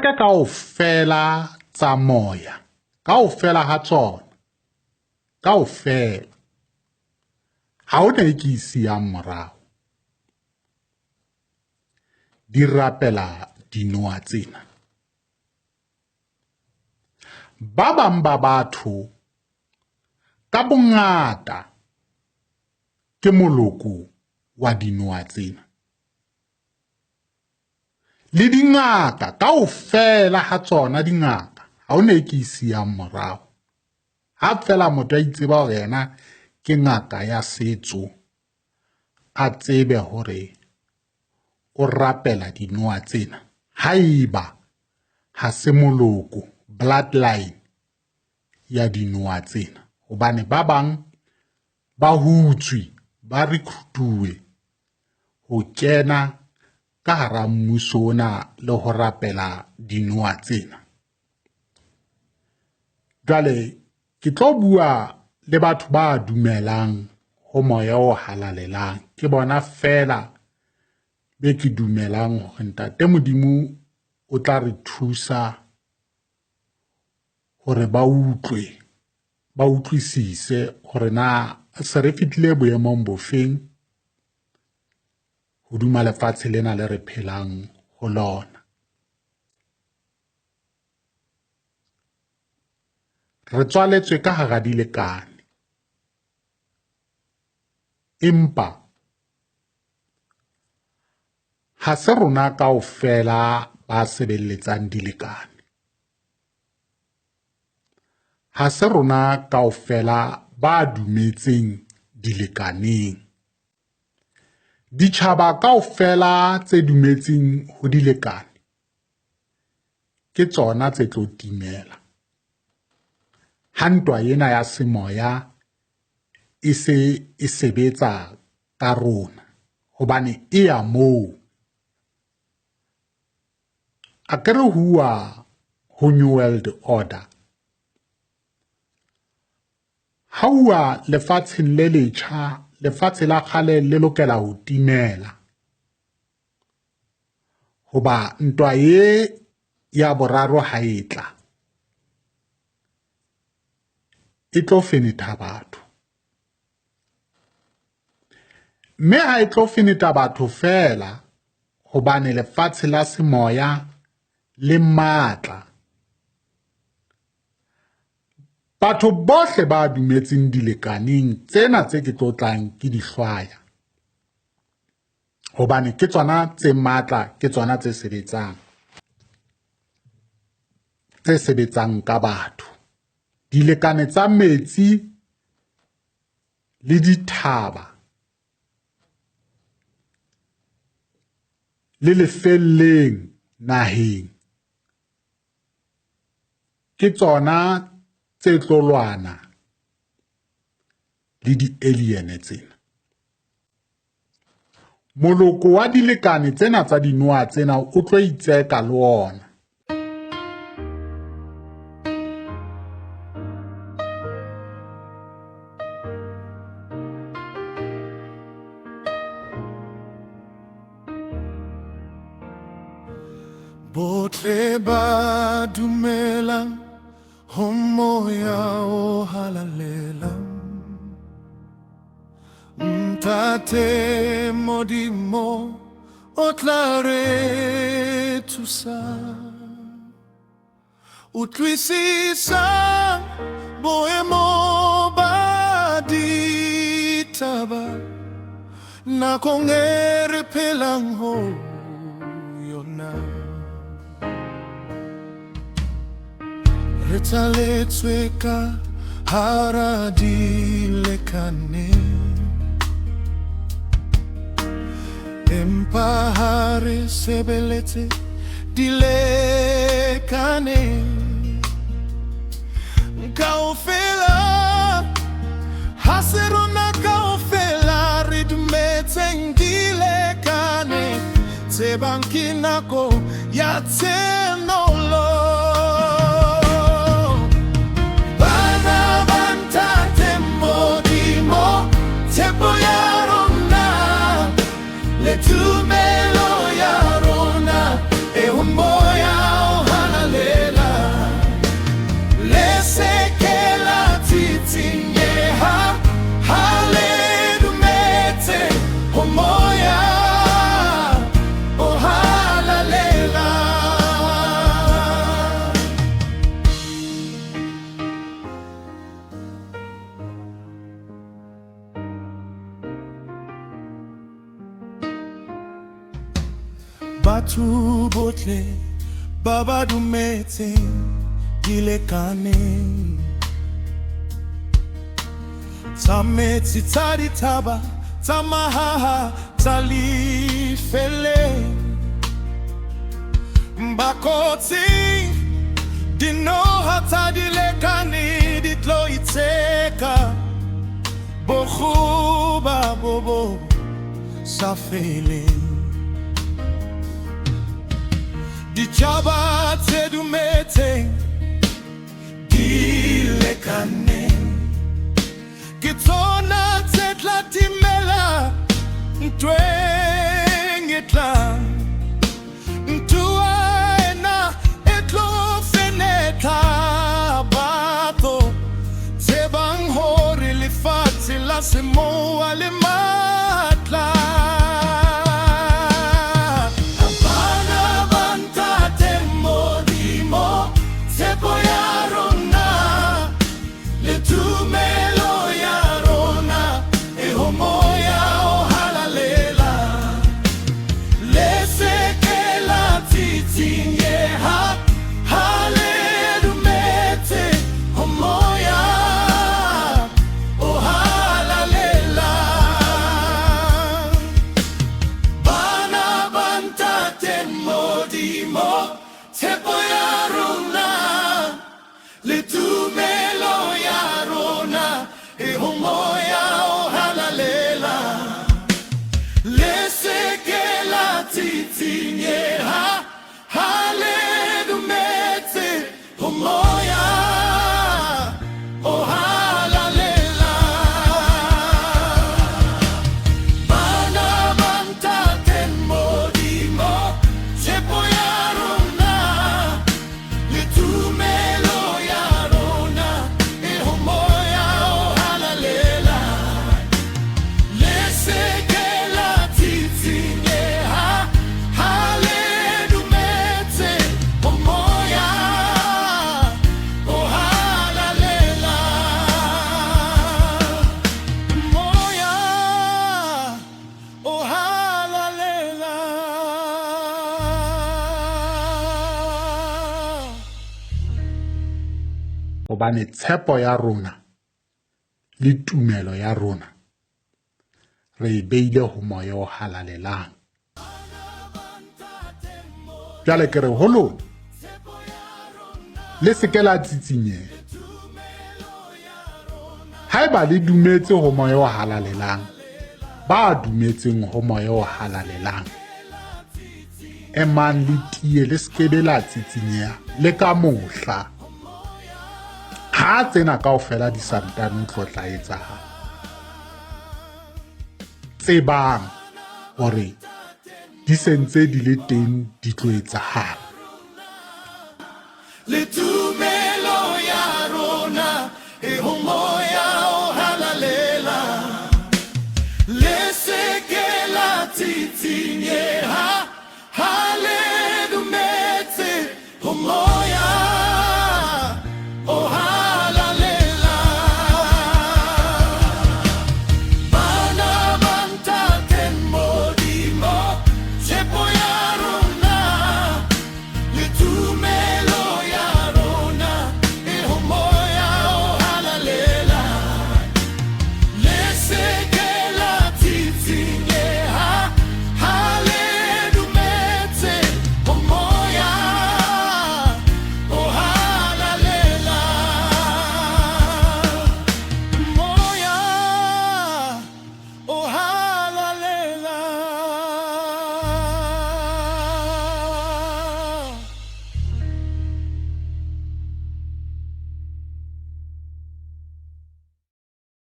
dikereke kaofela tsa moya kaofela ha tsona kaofela ha ona e ke isiang morao di rapela dinoa tsena. Ba bang ba batho ka bongata ke moloko wa dinoa tsena. Le dingaka kaofela ha tsona dingaka ha ona e ke isiang morao. Ha fela motho a itseba hore yena ke ngaka ya setso, a tsebe hore o rapela dinoa tsena haeba ha se moloko bloodline ya dinoa tsena, hobane ba bang ba hutswe ba recruituwe ho kena ka hara mmuso ona le ho rapela dinoa tsena. Jwale ke tlo bua le batho ba dumelang ho moya o halalelang, ke bona fela be ke dumelang hore ntate Modimo o tla re thusa hore ba utlwisise hore na se re fitlile boemong bofeng hodima lefatshe lena le re phelang ho lona. Re tswaletswe ka hara dilekane, empa ha se rona kaofela ba sebeletsang dilekane. Ha se rona kaofela ba dumetseng dilekaneng. Ditjhaba kaofela tse dumetseng ho dilekane ke tsona tse tlo timela ha ntwa ena ya semoya e se e sebetsa ka rona, hobane e ya moo. Akere huwa ho New World Order, ha huwa lefatsheng le letjha, lefatshe la kgale le lokela ho timela, hoba ntwa ye ya boraro ha e tla e tlo fenetha batho. Mme ha e tlo fenetha batho fela hobane lefatshe la semoya le matla. Batho bohle ba dumetseng dilekaneng tsena tse ke tlo tlang ke di hlwaya, hobane ke tsona tse matla, ke tsona tse sebetsang ka batho. Dilekane tsa metsi le dithaba le lefelleng naheng ke tsona tse tlo lwana le di-alien tsena. Moloko wa dilekane tsena tsa dinoa tsena o tlo itseka le ona. Botle ba dumelang ho moya o halalelang, Ntate Modimo o tla re thusa, utlwisisa boemo ba ditaba nakong e re phelang ho yona. Re tsaletswe ka hara dilekane, empa ha re sebeletse dilekane kaofela. Ha se rona kaofela re dumetseng dilekane, tsebang ke nako ya tsenolo. Tumelo ya rona e moya o botle ba ba dumetseng di lekaneng. Tsa metsi tsa dithaba tsa mahaha tsa lefeleng, bakotsi dinoha tsa dilekane di tlo itseka, bogoba bobo sa feleng. Ditjhaba tse dumetseng di lekaneng, ke tsona tse tla timela ntweng e tlang. Ntua ena e tlo fenetha batho tse bang hore lefatshe la semoa le matla. Hobane tshepo ya rona le tumelo ya rona re e beile ho moya o halalelang. Jwale ke re ho lona le seke la tsitsinyeha. Haeba le dumetse ho moya o halalelang, ba dumetseng ho moya o halalelang, emang le tie le seke la tsitsinyeha le ka mohla. Ha tsena kaofela di santane tlo tla etsahala, tsebang hore di sentse di le teng di tlo etsahala. Le tumelo ya rona e ho moya